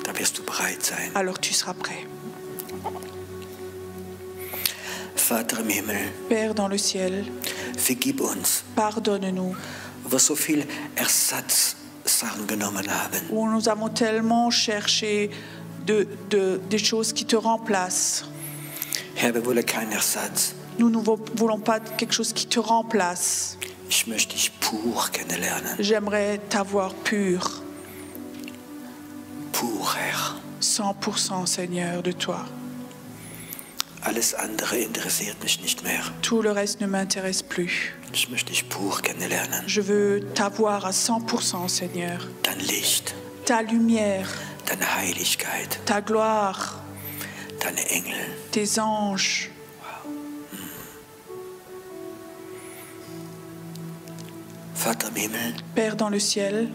da wirst du bereit sein. alors tu seras prêt. Vater im Himmel, Père dans le ciel, vergib uns, pardonne-nous. wo wir so viel Ersatzsachen genommen haben. Où nous avons tellement cherché des choses qui te remplacent. Herr, wir wollen keinen Ersatz. Nous ne voulons pas quelque chose qui te remplace. Ich möchte dich pur kennenlernen. J'aimerais t'avoir pur, Pur, Herr. 100% Seigneur de toi. Alles andere interessiert mich nicht mehr. Tout le reste ne m'intéresse plus. Ich möchte dich pur kennenlernen. Je veux t'avoir à 100% Seigneur. Dein Licht, Ta lumière, deine Heiligkeit, ta gloire, deine Engel. tes anges. Vater im Himmel, Père dans le ciel,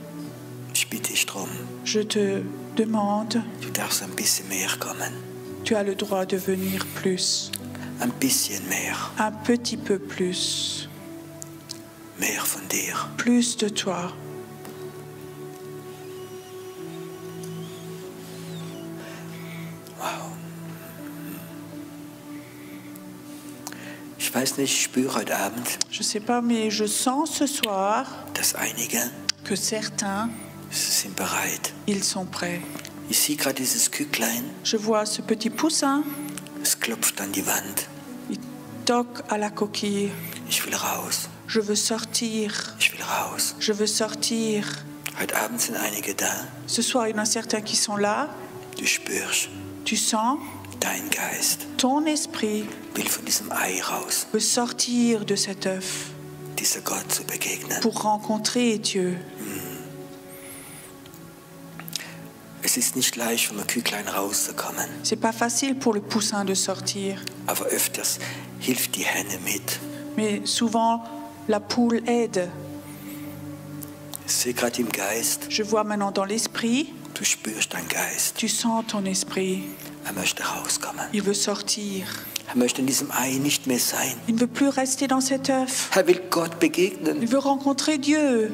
ich bitte dich drum, je te demande, du darfst ein bisschen mehr kommen. tu as le droit de venir plus, Ein bisschen mehr. un petit peu plus, Mehr von dir. plus de toi. Wow. Ich weiß nicht, ich spüre heute Abend, Je sais pas, mais je sens ce soir dass einige que certains, sind bereit. ils sont prêts. Ich sehe gerade dieses Küklein, Je vois ce petit poussin, es klopft an die Wand. il toque à la coquille. Ich will raus. Je veux sortir, Ich will raus. je veux sortir. Heute Abend sind einige da. Ce soir, il y en a certains qui sont là. Du spürst, Tu sens, dein Geist ton esprit will von diesem Ei raus, veut sortir de cet œuf dieser Gott zu begegnen. pour rencontrer Dieu. Es ist nicht leicht, vom Küklein rauszukommen, C'est pas facile pour le poussin de sortir, aber öfters hilft die Henne mit. mais souvent la poule aide. Ich sehe gerade im Geist, Je vois maintenant dans l'esprit, du spürst deinen Geist. tu sens ton esprit. Er möchte rauskommen. Il veut sortir. Er möchte in diesem Ei nicht mehr sein. Il ne veut plus rester dans cet œuf. Er will Gott begegnen, Il veut rencontrer Dieu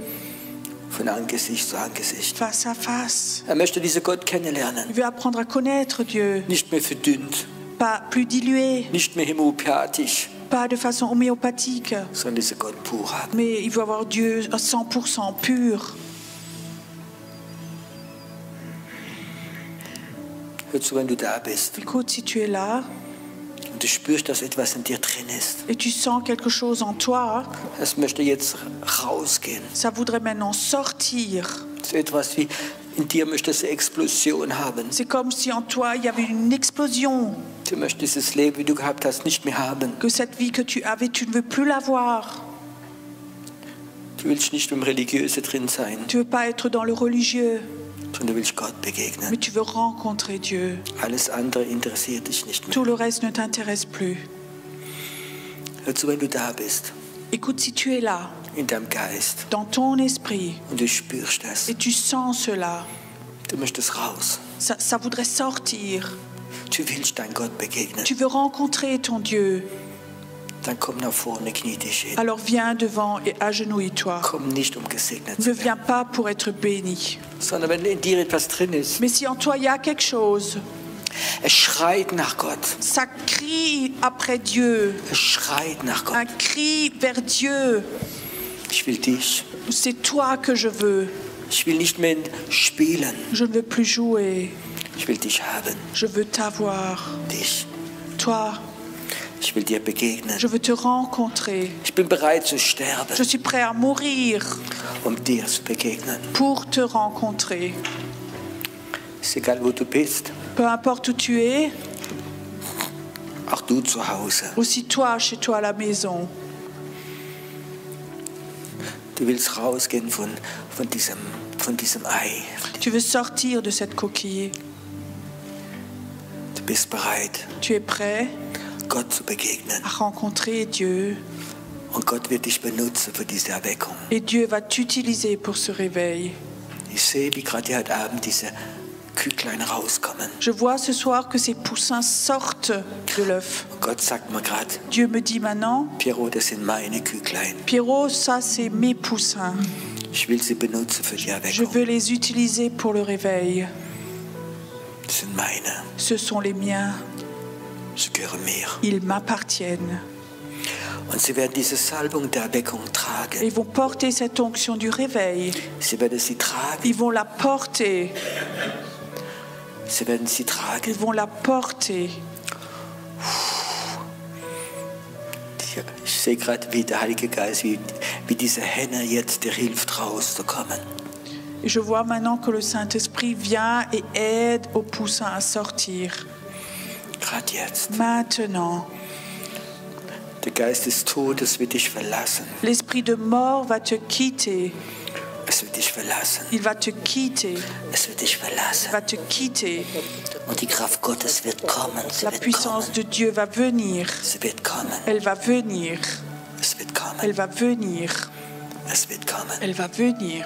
von Angesicht zu Angesicht. face à face. Er möchte diesen Gott kennenlernen. Il veut apprendre à connaître Dieu, Nicht mehr verdünnt, pas plus dilué, nicht mehr homöopathisch, pas de façon homéopathique, sondern diesen Gott pur haben. mais il veut avoir Dieu à 100% pur. Hör zu, wenn du da bist Écoute, si tu es là und du spürst, dass etwas in dir drin ist. et tu sens quelque chose en toi, Es möchte jetzt rausgehen. ça voudrait maintenant sortir. So etwas wie in dir möchte es eine Explosion haben. C'est comme si en toi, il y avait une explosion, Du möchtest dieses Leben, wie du gehabt hast, nicht mehr haben. que cette vie que tu avais, tu ne veux plus l'avoir. Du willst nicht im Religiöse drin sein. Tu ne veux pas être dans le religieux. sondern du willst Gott begegnen. mais tu veux rencontrer Dieu. Alles andere interessiert dich nicht mehr. Tout le reste ne t'intéresse plus. Hör zu, wenn du da bist, Écoute, si tu es là, in deinem Geist, dans ton esprit, und du spürst das, et tu sens cela, du möchtest raus. ça voudrait sortir. Du willst dein Gott begegnen. Tu veux rencontrer ton Dieu. Dann komm nach vorne, knie dich hin. Alors viens devant et agenouille-toi. Komm nicht, gesegnet Ne zu werden, viens pas pour être béni. sondern wenn in dir etwas drin ist, Mais si en toi il y a quelque chose, es schreit nach Gott. ça crie après Dieu, Es schreit nach Gott. un cri vers Dieu. Ich will dich. C'est toi que je veux. Ich will nicht mehr spielen. Je ne veux plus jouer. Ich will dich haben. Je veux t'avoir. Dich. Toi, Ich will dir begegnen. je veux te rencontrer. Ich bin bereit zu sterben, Je suis prêt à mourir dir zu begegnen. pour te rencontrer. Ist egal, wo du bist. Peu importe où tu es, Auch du zu Hause. aussi toi, chez toi à la maison. Du willst rausgehen von diesem Ei. Tu veux sortir de cette coquille. Du bist bereit, Tu es prêt Gott zu begegnen. à rencontrer Dieu. Und Gott wird dich benutzen für diese Erweckung. Et Dieu va t'utiliser pour ce réveil. Ich sehe, wie gerade heute Abend diese Küchlein rauskommen. Je vois ce soir que ces poussins sortent de l'œuf. Und Gott sagt mir gerade, Dieu me dit maintenant, Piero, das sind meine Küchlein. Pierrot, ça c'est mes poussins. Ich will sie benutzen für die Je Erweckung. veux les utiliser pour le réveil. Das sind meine. Ce sont les miens. Sie gehören mir. Ils m'appartiennent. Und sie werden diese Salbung der Erweckung Et tragen. ils vont porter cette onction du réveil. Sie werden sie tragen. Ils vont la porter. Sie werden sie Ils tragen. vont la porter. Ich sehe gerade, wie der Heilige Geist, wie diese Henne jetzt dir hilft, rauszukommen. Et je vois maintenant que le Saint-Esprit vient et aide aux poussins à sortir. Gerade jetzt. Maintenant, Der Geist des Todes wird dich verlassen. l'esprit de mort va te quitter. Es wird dich verlassen. Il va te quitter. Es wird dich verlassen. Va te quitter. Und die Kraft Gottes wird kommen. Sie La wird puissance kommen. de Dieu va venir. Sie wird kommen. Elle va venir. Es wird kommen. Elle va venir. Es wird kommen. Elle va venir.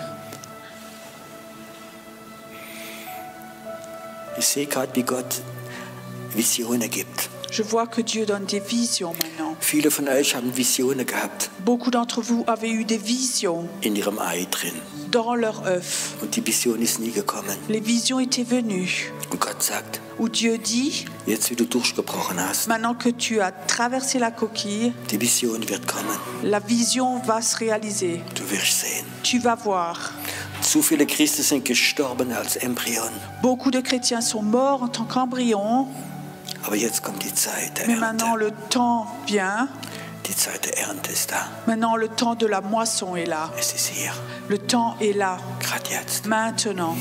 Ich sehe gerade, wie Gott Visionen gibt. Je vois que Dieu donne des visions maintenant. Viele von euch haben Visionen gehabt Beaucoup d'entre vous avaient eu des visions in ihrem Ei drin. dans leur œuf. Und die Vision ist nie gekommen. Les visions étaient venues. Und Gott sagt, Où Dieu dit, jetzt wie du durchgebrochen hast, maintenant que tu as traversé la coquille, die Vision wird kommen. la vision va se réaliser. Du wirst sehen. Tu vas voir. Zu viele Christen sind gestorben als Embryon. Beaucoup de chrétiens sont morts en tant qu'embryons, Aber jetzt kommt die Zeit der mais maintenant Ernte. le temps vient. Die Zeit der Ernte ist da. Maintenant le temps de la moisson est là. Es ist hier. Le temps est là. Gerade jetzt. Maintenant,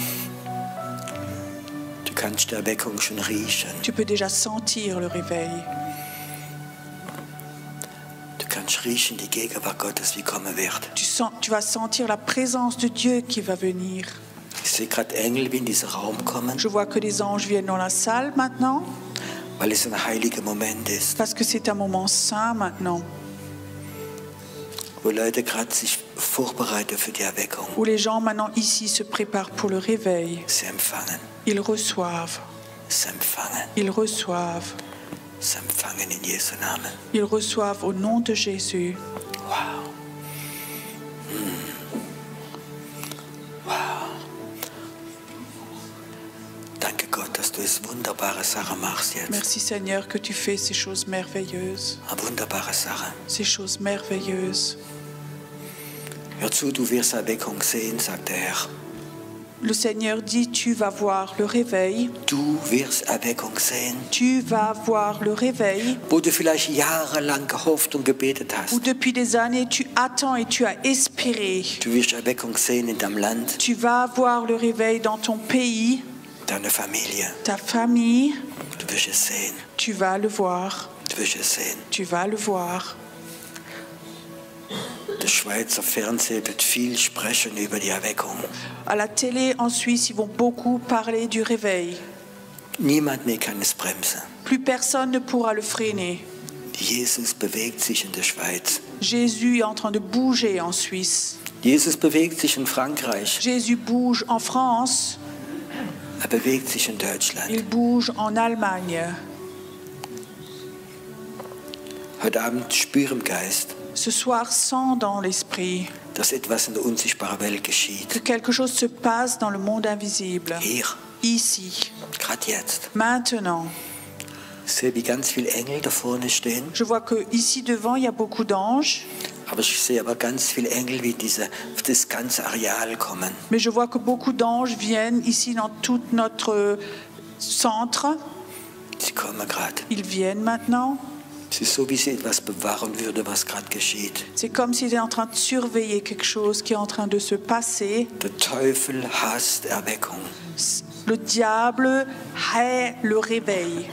Du kannst die Erweckung schon riechen. tu peux déjà sentir le réveil. Du kannst riechen die Gegenwart Gottes, wie kommen wird. Tu vas sentir la présence de Dieu qui va venir. Ich sehe gerade Engel, wie in diesen Raum kommen, Je vois que les anges viennent dans la salle maintenant, weil es ein heiliger Moment ist, parce que c'est un moment saint maintenant, wo Leute gerade sich vorbereiten für die Erweckung. où les gens maintenant ici se préparent pour le réveil. Sie empfangen, Ils reçoivent, sie empfangen, ils reçoivent, sie empfangen in Jesu Namen. ils reçoivent au nom de Jésus. Wow. Wow. Danke Gott, dass du es wunderbare Sachen machst jetzt. Merci Seigneur que tu fais ces choses merveilleuses, Eine wunderbare Sache. ces choses merveilleuses. Hör zu, du wirst Erweckung sehen, sagt der Herr. Le Seigneur dit, tu vas voir le réveil, Du wirst Erweckung sehen, tu vas voir le réveil, wo du vielleicht jahrelang gehofft und gebetet où hast. depuis des années tu attends et tu as espéré. Du wirst Erweckung sehen in deinem Land, Tu vas voir le réveil dans ton pays, deine Familie. ta famille, Du wirst es sehen. tu vas le voir, Du wirst es sehen. tu vas le voir. Der Schweizer Fernsehen wird viel sprechen über die Erweckung. À la télé en Suisse, ils vont beaucoup parler du réveil. Niemand mehr kann es bremsen. Plus personne ne pourra le freiner. Jesus bewegt sich in der Schweiz. Jésus est en train de bouger en Suisse. Jesus bewegt sich in Frankreich. Jésus bouge en France. Bewegt sich in Deutschland. Il bouge en Allemagne. Heute Abend spüre im Geist, Ce soir, sent dans l'esprit dass etwas in der unsichtbaren Welt geschieht. que quelque chose se passe dans le monde invisible. Hier, Ici, gerade jetzt. maintenant. Ich sehe, wie ganz viele Engel da vorne stehen. Je vois que ici devant, il y a beaucoup d'anges. Aber ich sehe aber ganz viele Engel, wie auf das ganze Areal kommen. Mais je vois que beaucoup d'anges viennent ici dans tout notre centre. Sie kommen gerade. Ils viennent maintenant. Es ist so, wie sie etwas bewahren würde, was gerade geschieht. C'est comme s'ils étaient en train de surveiller quelque chose qui est en train de se passer. Der Teufel hasst Erweckung. Le diable hait le réveil.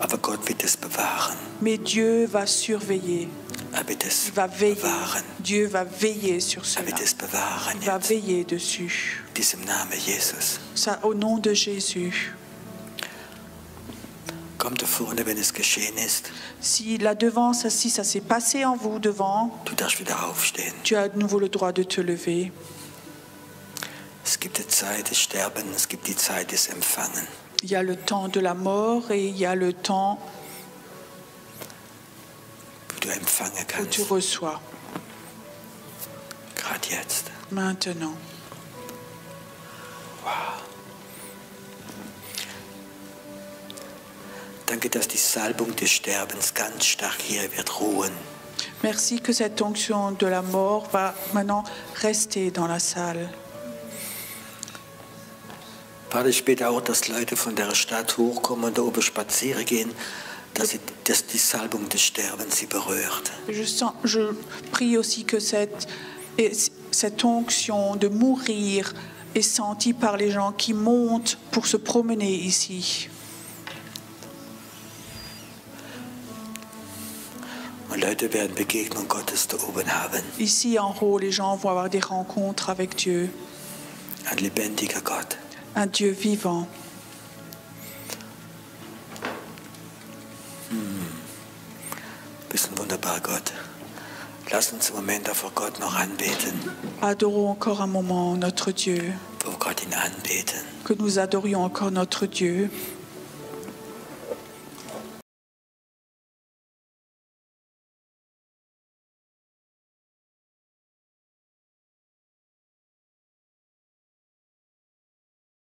Aber Gott wird es bewahren. Mais Dieu va surveiller. Wird es Il va veiller. bewahren. Dieu va veiller sur Er cela. wird es bewahren. Il va Jetzt. veiller dessus. In diesem Namen Jesus. Ça, au nom de Jésus. Kommt da vorne, wenn es geschehen ist. Si là devant, si ça s'est passé en vous devant, Du darfst wieder aufstehen. tu as de nouveau le droit de te lever. Es gibt die Zeit des Sterbens, es gibt die Zeit des Empfangen. Il y a le temps de la mort et il y a le temps Wo du empfangen où tu kannst. reçois. Gerade jetzt. Maintenant. Danke, dass die Salbung des Sterbens ganz stark hier wird ruhen. Merci que cette onction de la mort va maintenant rester dans la salle. Vater, ich bete auch, dass Leute von der Stadt hochkommen und da oben spazieren gehen, dass die Salbung des Sterbens sie berührt. Je prie aussi que cette onction de mourir est sentie par les gens qui montent pour se promener ici. Und Leute werden Begegnung Gottes da oben haben. Ici en haut, les gens vont avoir des rencontres avec Dieu, Ein lebendiger Gott. un Dieu vivant. Bist ein wunderbarer Gott. Lass uns im Moment vor Gott noch anbeten. Adorons encore un moment notre Dieu, Vor Gott ihn anbeten. que nous adorions encore notre Dieu.